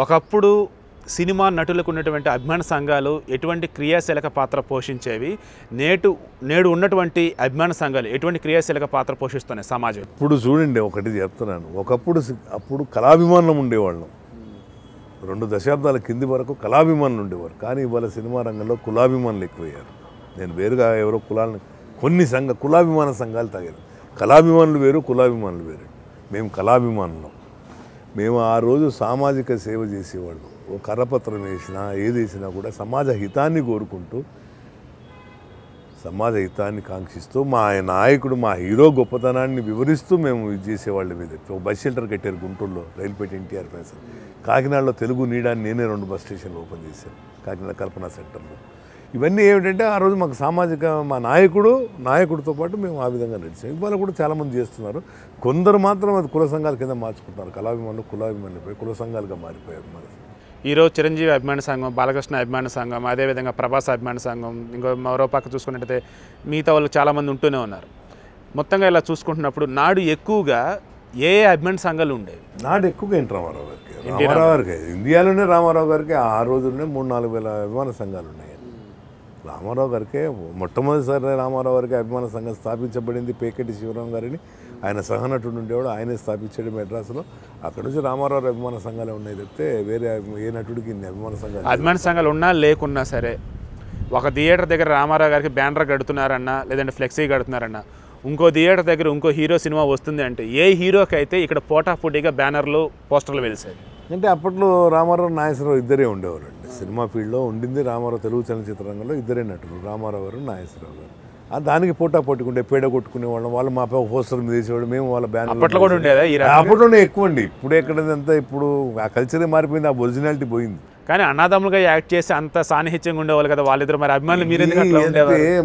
ఒకప్పుడు సినిమా నటులకు ఉన్నటువంటి అభిమాన సంఘాలు ఎటువంటి క్రియాశీలక పాత్ర పోషించేవి, నేడు ఉన్నటువంటి అభిమాన సంఘాలు ఎటువంటి క్రియాశీలక పాత్ర పోషిస్తున్నాయి సమాజం? ఇప్పుడు చూడండి, ఒకటి చెప్తున్నాను, అప్పుడు కళాభిమానం ఉండేవాళ్ళం. 2 దశాబ్దాల కింది వరకు కళాభిమానులు ఉండేవారు. కానీ ఇవాళ సినిమా రంగంలో కులాభిమానులు ఎక్కువయ్యారు. నేను వేరుగా ఎవరో కొన్ని కులాభిమాన సంఘాలు తాగారు. కళాభిమానులు వేరు, కులాభిమానులు వేరు. మేము కళాభిమానులం. మేము ఆ రోజు సామాజిక సేవ చేసేవాళ్ళం. ఓ కరపత్రం వేసినా ఏది వేసినా కూడా సమాజ హితాన్ని కోరుకుంటూ, సమాజ హితాన్ని కాంక్షిస్తూ, మా నాయకుడు మా హీరో గొప్పతనాన్ని వివరిస్తూ మేము ఇది చేసేవాళ్ళ మీద. ఒక బస్ షెల్టర్ కట్టారు గుంటూరులో, రైల్పేట ఎన్టీఆర్ ప్లేస్. కాకినాడలో తెలుగు నీడాన్ని నేనే 2 బస్ స్టేషన్లు ఓపెన్ చేశాను, కాకినాడ కల్పన సెంటర్లో. ఇవన్నీ ఏమిటంటే ఆ రోజు మాకు మా నాయకుడితో పాటు మేము ఆ విధంగా నడిచాం. ఇవాళ కూడా చాలామంది చేస్తున్నారు. కొందరు మాత్రం అది కుల సంఘాల కింద మార్చుకుంటున్నారు. కులాభిమానులు పోయి కుల సంఘాలుగా మారిపోయారు. ఈరోజు చిరంజీవి అభిమాన సంఘం, బాలకృష్ణ అభిమాన సంఘం, అదేవిధంగా ప్రభాస్ అభిమాన సంఘం, ఇంకో మరో పక్క చూసుకున్నట్టయితే మిగతా వాళ్ళు చాలామంది ఉంటూనే ఉన్నారు. మొత్తంగా ఇలా చూసుకుంటున్నప్పుడు నాడు ఎక్కువగా ఏ అభిమాన సంఘాలు ఉండేవి? నాడు ఎక్కువగా ఏంటి రామారావు గారికి ఇండియాలోనే రామారావు గారికి ఆ రోజుల్లోనే 3-4 వేల అభిమాన సంఘాలు ఉన్నాయి. రామారావు గారికి మొట్టమొదటిసారి రామారావు గారికి అభిమాన సంఘం స్థాపించబడింది పేకెటి శివరాం గారిని. ఆయన సహనటుడు ఉండేవాడు, ఆయనే స్థాపించాడు మెడ్రాస్లో. అక్కడ నుంచి రామారావు అభిమాన సంఘాలే ఉన్నాయి తప్పితే వేరే ఏ నటుడికి ఇన్ని అభిమాన సంఘాలు ఉన్నా లేకున్నా సరే, ఒక థియేటర్ దగ్గర రామారావు గారికి బ్యానర్ కడుతున్నారన్నా, లేదంటే ఫ్లెక్సీ కడుతున్నారన్నా, ఇంకో థియేటర్ దగ్గర ఇంకో హీరో సినిమా వస్తుంది అంటే ఏ హీరోకి అయితే ఇక్కడ పోటాపోటీగా బ్యానర్లు, పోస్టర్లు వెలిసాయి. అంటే అప్పట్లో రామారావు, నాగేశ్వరరావు ఇద్దరే ఉండేవారండి. సినిమా ఫీల్డ్లో ఉండింది రామారావు. తెలుగు చలనచిత్ర రంగంలో ఇద్దరే నటులు, రామారావు గారు, నాగేశ్వరరావు గారు. దానికి పోటాపోటీకుంటే పేడ కొట్టుకునేవాళ్ళం. వాళ్ళు మా పోస్టర్ మీద వేసేవాళ్ళు, మేము వాళ్ళ బ్యానర్. అప్పట్లో కూడా ఉండేదా? అప్పట్లోనే ఎక్కువ అండి. ఇప్పుడు ఎక్కడంతా ఇప్పుడు ఆ కల్చరే మారిపోయింది, ఆ ఒరిజినాలిటీ పోయింది. కానీ అన్నదమ్ములుగా యాక్ట్ చేసి అంత సాన్నిహిత్యంగా ఉండేవాళ్ళు కదా వాళ్ళిద్దరు. మరి అభిమానులు మీరు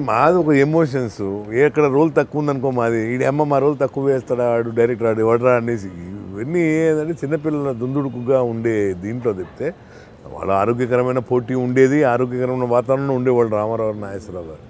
మాది ఒక ఎమోషన్స్. ఎక్కడ రోల్ తక్కువ ఉందనుకో మాది, ఈ అమ్మ మా రోల్ తక్కువ వేస్తాడా, ఆడు డైరెక్టర్ ఆడు ఎవడరా అనేసి, ఇవన్నీ ఏంటంటే చిన్నపిల్లల దుందుడుకుగా ఉండే దీంట్లో చెప్తే వాళ్ళ ఆరోగ్యకరమైన పోటీ ఉండేది, ఆరోగ్యకరమైన వాతావరణం ఉండేవాళ్ళు రామారావు, నాగేశ్వరరావు గారు.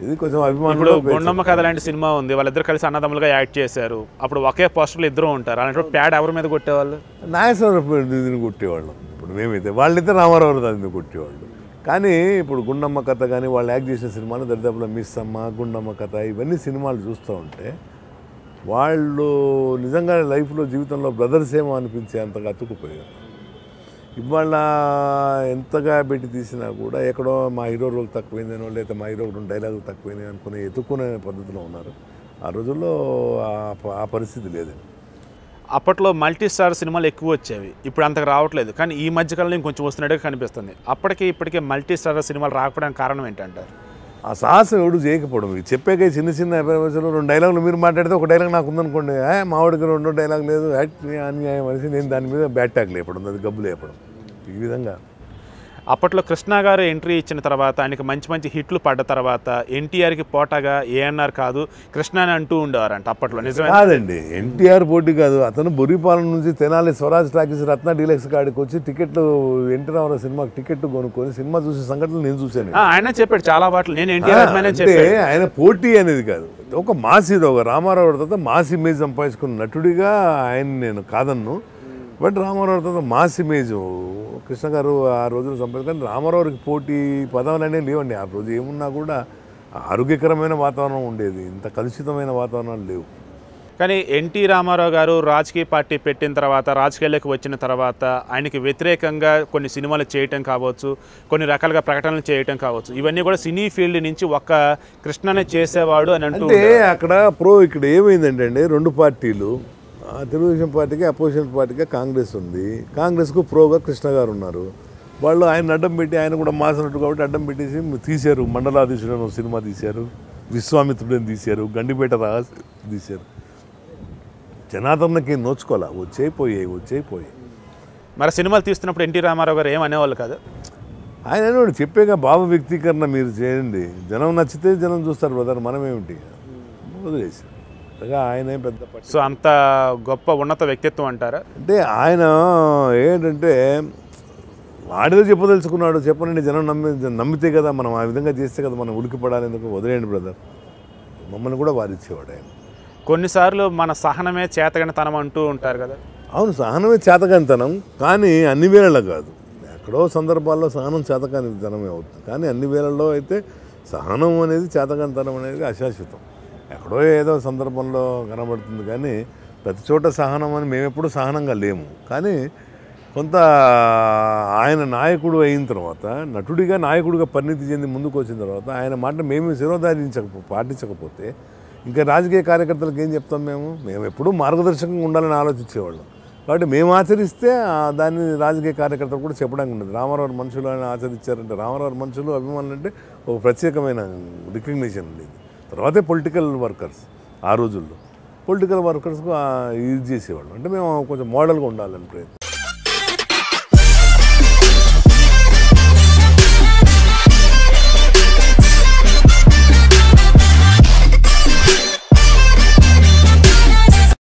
ఇది కొంచెం అభిమానం. ఇప్పుడు గుండమ్మ కథ లాంటి సినిమా ఉంది, వాళ్ళిద్దరు కలిసి అన్నదమ్ములుగా యాక్ట్ చేశారు. అప్పుడు ఒకే పోస్టర్లు ఇద్దరు ఉంటారు. అలాంటి ప్యాడ్ ఎవరి మీద కొట్టేవాళ్ళు? నాగేశ్వరరావు కొట్టేవాళ్ళం. ఇప్పుడు మేమైతే వాళ్ళైతే రామారావు దాన్ని కొట్టేవాళ్ళు. కానీ ఇప్పుడు గుండమ్మ కథ కానీ వాళ్ళు యాక్ట్ చేసిన సినిమాలు దరిదాపులో మిస్ అమ్మ, గుండమ్మ కథ, ఇవన్నీ సినిమాలు చూస్తూ ఉంటే వాళ్ళు నిజంగా లైఫ్లో జీవితంలో బ్రదర్స్ ఏమో అనిపించే అంతగా అతుక్కుపోయారు. ఇవాళ ఎంతగా పెట్టి తీసినా కూడా ఎక్కడో మా హీరో రోల్ తక్కువైందనో, లేదా మా హీరో 2 డైలాగులు తక్కువైంది అనుకునే ఎత్తుక్కునే పద్ధతిలో ఉన్నారు. ఆ రోజుల్లో ఆ పరిస్థితి లేదండి. అప్పట్లో మల్టీ స్టార్ సినిమాలు ఎక్కువ వచ్చేవి, ఇప్పుడు అంతకు రావట్లేదు. కానీ ఈ మధ్యకాలంలో ఇంకొంచెం వస్తున్నట్టుగా కనిపిస్తుంది. అప్పటికి ఇప్పటికే మల్టీ స్టార్ సినిమాలు రాకపోవడానికి కారణం ఏంటంటారు? ఆ సాహసం ఎవడు చేయకపోవడం. చెప్పాక చిన్న 2 డైలాగులు మీరు మాట్లాడితే ఒక డైలాగ్ నాకు ఉందనుకోండి, మావాడికి 2 డైలాగ్ లేదు, అన్యాయం అనేసి నేను దాని మీద బ్యాట్ ట్యాగ్ లేపడం, అది గబ్బు లేపడం. ఈ విధంగా అప్పట్లో కృష్ణ గారు ఎంట్రీ ఇచ్చిన తర్వాత, ఆయనకి మంచి మంచి హిట్లు పడ్డ తర్వాత ఎన్టీఆర్కి పోటాగా ఏఎన్ఆర్ కాదు కృష్ణ అని అంటూ ఉండేవారంట అప్పట్లో. నిజమే కాదండి, ఎన్టీఆర్ పోటీ కాదు. అతను బొరిపాలెం నుంచి తెనాలి స్వరాజ్ టాకీస్ రత్న డీలక్స్ కాడికి వచ్చి టికెట్లు, ఎన్టీ రామారావు సినిమాకి టికెట్ కొనుక్కొని సినిమా చూసే సంఘటనలు నేను చూశాను. ఆయన చెప్పాడు చాలా పాటలు, నేను ఎన్టీఆర్ అంటే ఆయన పోటీ అనేది కాదు, ఒక మాస్ హీరో, ఒక రామారావు తర్వాత మాస్ ఇమేజ్ సంపాదించుకున్న నటుడిగా ఆయన నేను కాదన్ను. బట్ రామారావు తర్వాత మాస్ ఇమేజ్ కృష్ణ గారు ఆ రోజులు సంపాదించుకొని రామారావుకి పోటీ పదవులనే లేవండి. ఆ రోజు ఏమున్నా కూడా ఆరోగ్యకరమైన వాతావరణం ఉండేది, ఇంత కలుషితమైన వాతావరణాలు లేవు. కానీ ఎన్టీ రామారావు గారు రాజకీయ పార్టీ పెట్టిన తర్వాత, రాజకీయాల్లోకి వచ్చిన తర్వాత ఆయనకి వ్యతిరేకంగా కొన్ని సినిమాలు చేయటం కావచ్చు, కొన్ని రకాలుగా ప్రకటనలు చేయటం కావచ్చు, ఇవన్నీ కూడా సినీ ఫీల్డ్ నుంచి ఒక్క కృష్ణనే చేసేవాడు అని అంటే అక్కడ ఇక్కడ ఏమైందంటే అండి, 2 పార్టీలు, తెలుగుదేశం పార్టీకి అపోజిషన్ పార్టీగా కాంగ్రెస్ ఉంది. కాంగ్రెస్కు ప్రోగా కృష్ణ గారు ఉన్నారు. వాళ్ళు ఆయన అడ్డం పెట్టి, ఆయన కూడా మాసినట్టు కాబట్టి అడ్డం పెట్టేసి తీశారు. మండలాధీశుడు సినిమా తీశారు, విశ్వామిత్రుడిని తీశారు, గండిపేట రాజు తీశారు. జనాదరణకి నోచుకోలే, వచ్చేపోయాయి. మరి సినిమాలు తీస్తున్నప్పుడు ఎన్టీ రామారావు గారు ఏమనేవాళ్ళు కాదు? ఆయన చెప్పేగా భావ వ్యక్తీకరణ మీరు చేయండి, జనం నచ్చితే జనం చూస్తారు బ్రదర్, మనమేమిటి వదిలేసి. ఆయన పెద్ద సో అంత గొప్ప ఉన్నత వ్యక్తిత్వం అంటారా? అంటే ఆయన ఏంటంటే వాడితో చెప్పదలుచుకున్నాడు, చెప్పనండి జనం నమ్మితే కదా, మనం ఆ విధంగా చేస్తే కదా మనం ఉలికిపడాలి, ఎందుకు వదిలేయండి బ్రదర్, మమ్మల్ని కూడా వారిచ్చేవాడు ఆయన. కొన్నిసార్లు మన సహనమే చేతగనితనం అంటూ ఉంటారు కదా. అవును, సహనమే చేతకానితనం, కానీ అన్ని వేళల్లో కాదు. ఎక్కడో సందర్భాల్లో సహనం చేతకానితనమే అవుతుంది, కానీ అన్ని వేళల్లో అయితే సహనం అనేది చేతకానితనం అనేది అశాశ్వతం. ఎక్కడో ఏదో సందర్భంలో కనబడుతుంది, కానీ ప్రతి చోట సహనం అని మేము ఎప్పుడూ సహనంగా లేము. కానీ కొంత ఆయన నాయకుడు అయిన తర్వాత, నటుడిగా నాయకుడిగా పరిణితి చెంది ముందుకు వచ్చిన తర్వాత ఆయన మాట మేము పాటించకపోతే ఇంకా రాజకీయ కార్యకర్తలకు ఏం చెప్తాం? మేము ఎప్పుడూ మార్గదర్శకంగా ఉండాలని ఆలోచించేవాళ్ళం. కాబట్టి మేము ఆచరిస్తే దాన్ని రాజకీయ కార్యకర్తలు కూడా చెప్పడానికి ఉండదు. రామారావు మనుషులు అని ఆచరించారంటే, రామారావు మనుషులు అభిమానులు అంటే ఒక ప్రత్యేకమైన రికగ్నిషన్ ఉండేది. తర్వాతే పొలిటికల్ వర్కర్స్, ఆ రోజుల్లో పొలిటికల్ వర్కర్స్కు ఇది చేసేవాళ్ళం. అంటే మేము కొంచెం మోడల్గా ఉండాలని ప్రయత్నం.